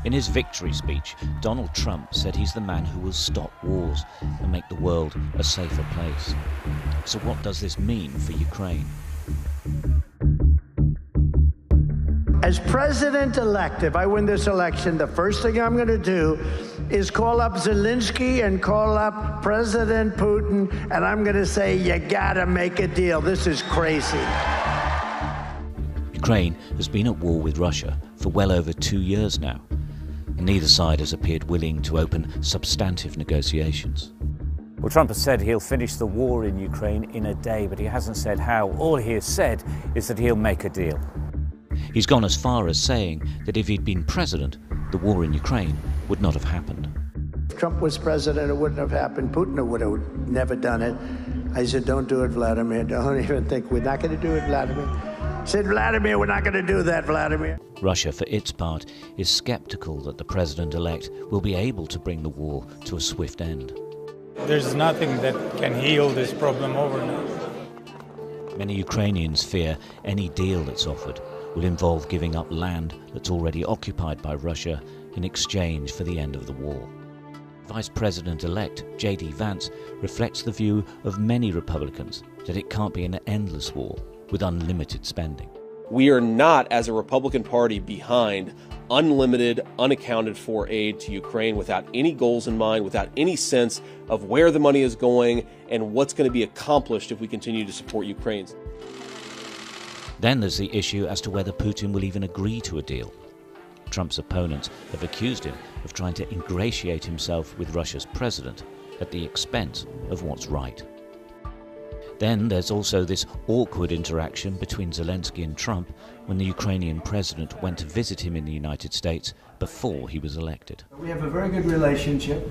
In his victory speech, Donald Trump said he's the man who will stop wars and make the world a safer place. So what does this mean for Ukraine? As president-elect, if I win this election, the first thing I'm going to do is call up Zelensky and call up President Putin, and I'm going to say, you gotta make a deal. This is crazy. Ukraine has been at war with Russia for well over 2 years now, and neither side has appeared willing to open substantive negotiations. Well, Trump has said he'll finish the war in Ukraine in a day, but he hasn't said how. All he has said is that he'll make a deal. He's gone as far as saying that if he'd been president, the war in Ukraine would not have happened. If Trump was president, it wouldn't have happened. Putin would have never done it. I said, don't do it, Vladimir. Don't even think. We're not going to do it, Vladimir. I said, Vladimir, we're not going to do that, Vladimir. Russia, for its part, is skeptical that the president-elect will be able to bring the war to a swift end. There's nothing that can heal this problem overnight. Many Ukrainians fear any deal that's offered will involve giving up land that's already occupied by Russia in exchange for the end of the war. Vice President-elect J.D. Vance reflects the view of many Republicans that it can't be an endless war with unlimited spending. We are not, as a Republican Party, behind unlimited, unaccounted for aid to Ukraine without any goals in mind, without any sense of where the money is going and what's going to be accomplished if we continue to support Ukraine. Then there's the issue as to whether Putin will even agree to a deal. Trump's opponents have accused him of trying to ingratiate himself with Russia's president at the expense of what's right. Then there's also this awkward interaction between Zelensky and Trump when the Ukrainian president went to visit him in the United States before he was elected. We have a very good relationship,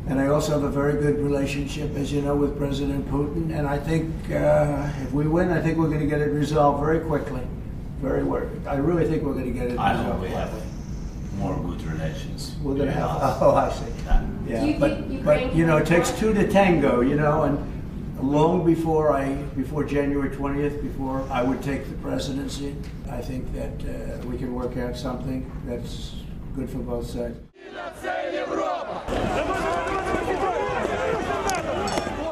and I also have a very good relationship, as you know, with President Putin. And I think if we win, I think we're going to get it resolved very quickly. I really think we're going to get it resolved. I hope we have more good relations. We're going to have. Oh, I see. Yeah, but you know, it takes two to tango. You know, and long before January 20th, before I would take the presidency, I think that we can work out something that's good for both sides.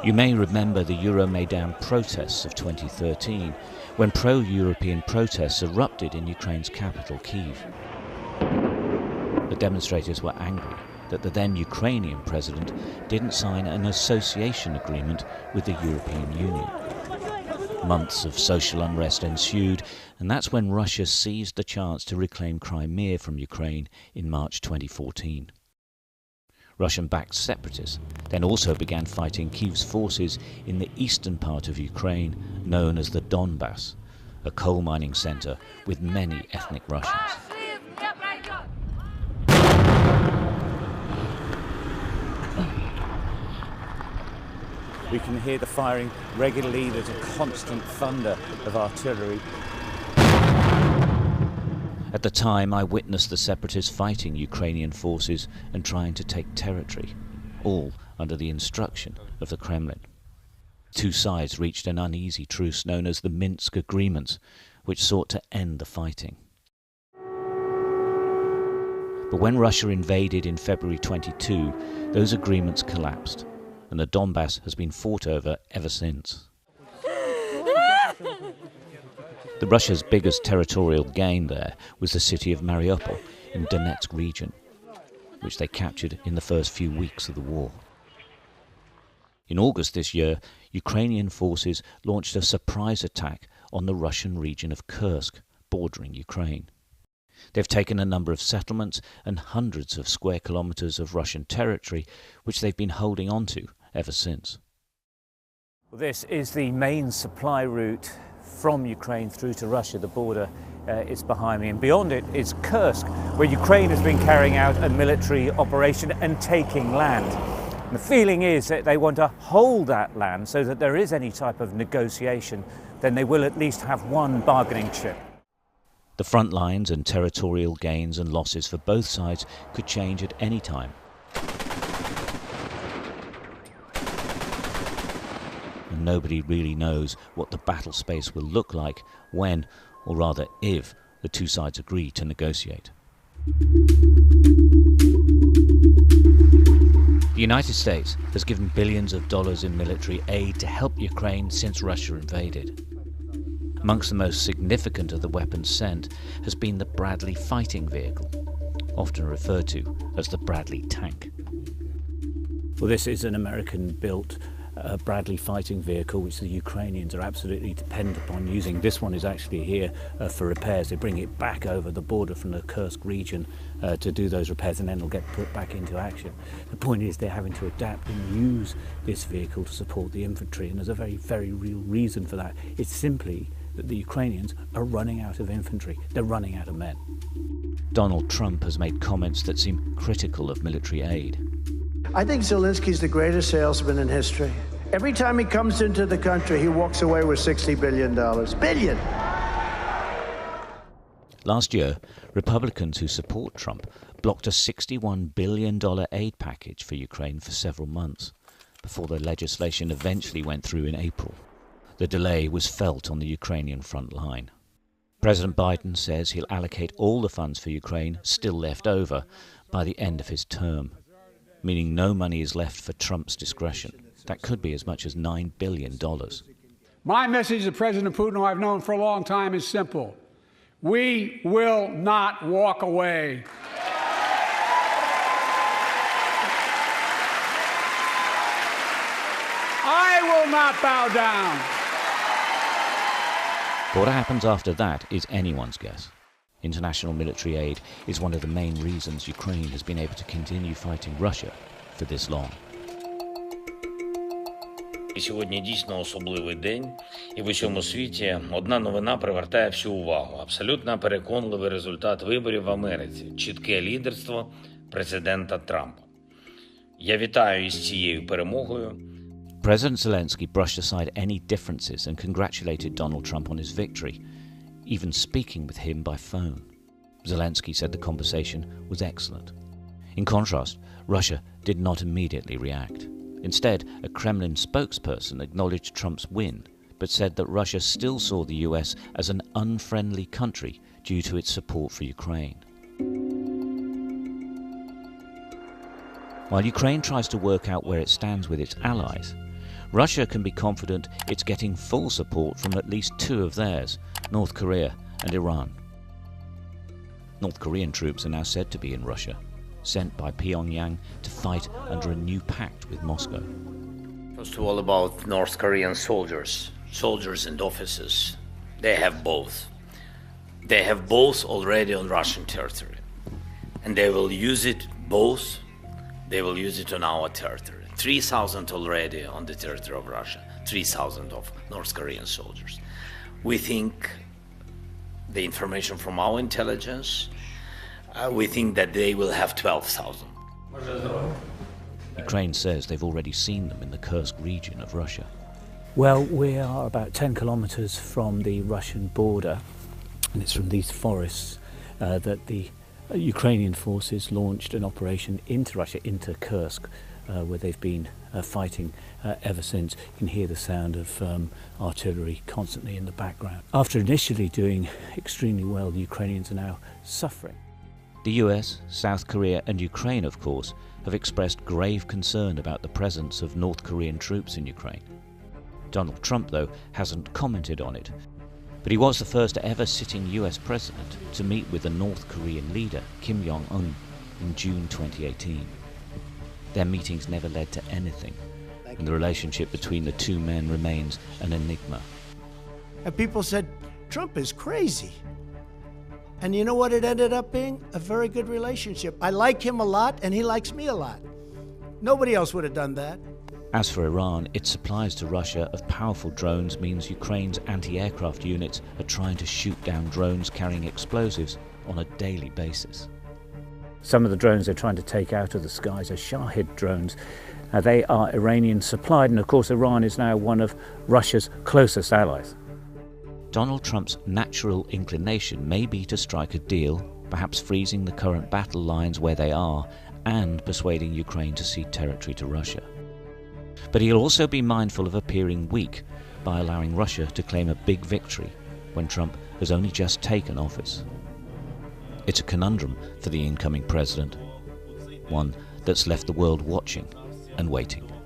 You may remember the Euromaidan protests of 2013, when pro-European protests erupted in Ukraine's capital, Kyiv. The demonstrators were angry that the then Ukrainian president didn't sign an association agreement with the European Union. Months of social unrest ensued, and that's when Russia seized the chance to reclaim Crimea from Ukraine in March 2014. Russian-backed separatists then also began fighting Kyiv's forces in the eastern part of Ukraine, known as the Donbass, a coal mining centre with many ethnic Russians. We can hear the firing regularly. There's a constant thunder of artillery. At the time, I witnessed the separatists fighting Ukrainian forces and trying to take territory, all under the instruction of the Kremlin. Two sides reached an uneasy truce known as the Minsk Agreements, which sought to end the fighting. But when Russia invaded in February 22, those agreements collapsed, and the Donbass has been fought over ever since. The Russia's biggest territorial gain there was the city of Mariupol in Donetsk region, which they captured in the first few weeks of the war. In August this year, Ukrainian forces launched a surprise attack on the Russian region of Kursk, bordering Ukraine. They've taken a number of settlements and hundreds of square kilometers of Russian territory, which they've been holding on to ever since. Well, this is the main supply route from Ukraine through to Russia. The border is behind me, and beyond it is Kursk, where Ukraine has been carrying out a military operation and taking land. And the feeling is that they want to hold that land so that there is any type of negotiation, then they will at least have one bargaining chip. The front lines and territorial gains and losses for both sides could change at any time. And nobody really knows what the battle space will look like when, or rather if, the two sides agree to negotiate. United States has given billions of dollars in military aid to help Ukraine since Russia invaded. Amongst the most significant of the weapons sent has been the Bradley fighting vehicle, often referred to as the Bradley tank. Well, this is an American-built Bradley fighting vehicle, which the Ukrainians are absolutely dependent upon using. This one is actually here for repairs. They bring it back over the border from the Kursk region to do those repairs, and then it'll get put back into action. The point is they're having to adapt and use this vehicle to support the infantry, and there's a very, very real reason for that. It's simply that the Ukrainians are running out of infantry. They're running out of men. Donald Trump has made comments that seem critical of military aid. I think Zelensky's the greatest salesman in history. Every time he comes into the country, he walks away with $60 billion. Billion! Last year, Republicans who support Trump blocked a $61 billion aid package for Ukraine for several months, before the legislation eventually went through in April. The delay was felt on the Ukrainian front line. President Biden says he'll allocate all the funds for Ukraine still left over by the end of his term, meaning no money is left for Trump's discretion. That could be as much as $9 billion. My message to President Putin, who I've known for a long time, is simple. We will not walk away. I will not bow down. What happens after that is anyone's guess. International military aid is one of the main reasons Ukraine has been able to continue fighting Russia for this long. Сьогодні дійсно особливий день, і в усьому світі одна новина привертає всю увагу. Абсолютно переконливий результат виборів в Америці. Чітке лідерство президента Трампа. Я вітаю із цією перемогою. President Zelensky brushed aside any differences and congratulated Donald Trump on his victory, even speaking with him by phone. Zelensky said the conversation was excellent. In contrast, Russia did not immediately react. Instead, a Kremlin spokesperson acknowledged Trump's win, but said that Russia still saw the US as an unfriendly country due to its support for Ukraine. While Ukraine tries to work out where it stands with its allies, Russia can be confident it's getting full support from at least two of theirs, North Korea and Iran. North Korean troops are now said to be in Russia, sent by Pyongyang to fight under a new pact with Moscow. First of all, about North Korean soldiers and officers. They have both. They have both already on Russian territory. And they will use it both. They will use it on our territory. 3,000 already on the territory of Russia. 3,000 of North Korean soldiers. We think the information from our intelligence, we think that they will have 12,000. Ukraine says they've already seen them in the Kursk region of Russia. Well, we are about 10 kilometers from the Russian border, and it's from these forests that the Ukrainian forces launched an operation into Russia, into Kursk, where they've been fighting ever since. You can hear the sound of artillery constantly in the background. After initially doing extremely well, the Ukrainians are now suffering. The US, South Korea and Ukraine, of course, have expressed grave concern about the presence of North Korean troops in Ukraine. Donald Trump, though, hasn't commented on it. But he was the first ever sitting US president to meet with the North Korean leader, Kim Jong-un, in June 2018. Their meetings never led to anything, and the relationship between the two men remains an enigma. And people said, Trump is crazy. And you know what it ended up being? A very good relationship. I like him a lot, and he likes me a lot. Nobody else would have done that. As for Iran, its supplies to Russia of powerful drones means Ukraine's anti-aircraft units are trying to shoot down drones carrying explosives on a daily basis. Some of the drones they're trying to take out of the skies are Shahid drones. They are Iranian supplied, and of course Iran is now one of Russia's closest allies. Donald Trump's natural inclination may be to strike a deal, perhaps freezing the current battle lines where they are and persuading Ukraine to cede territory to Russia. But he'll also be mindful of appearing weak by allowing Russia to claim a big victory when Trump has only just taken office. It's a conundrum for the incoming president, one that's left the world watching and waiting.